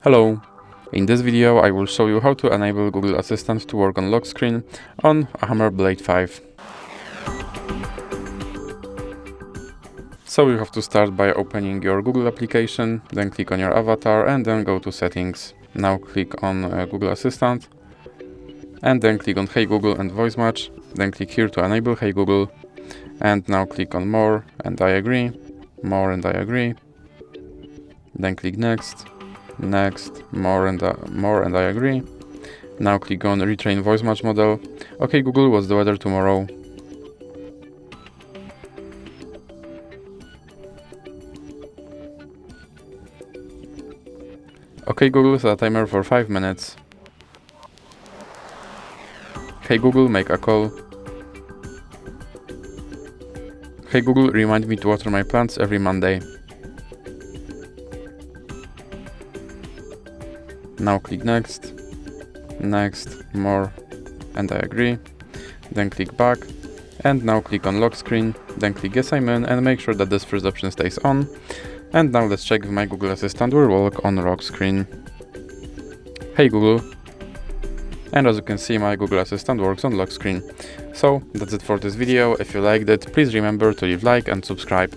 Hello! In this video I will show you how to enable Google Assistant to work on lock screen on a Hammer Blade 5. So you have to start by opening your Google application, then click on your avatar and then go to settings. Now click on Google Assistant and then click on Hey Google and Voice Match, then click here to enable Hey Google and now click on More and I agree, More and I agree, then click Next, Next, More and I agree. Now click on Retrain Voice Match Model. Okay Google, what's the weather tomorrow? Okay Google, set a timer for 5 minutes. Hey Google, make a call. Hey Google, remind me to water my plants every Monday. Now click Next, Next, More, and I agree. Then click Back, and now click on Lock Screen, then click Yes I'm in, and make sure that this first option stays on. And now let's check if my Google Assistant will work on lock screen. Hey Google. And as you can see, my Google Assistant works on lock screen. So that's it for this video. If you liked it, please remember to leave a like and subscribe.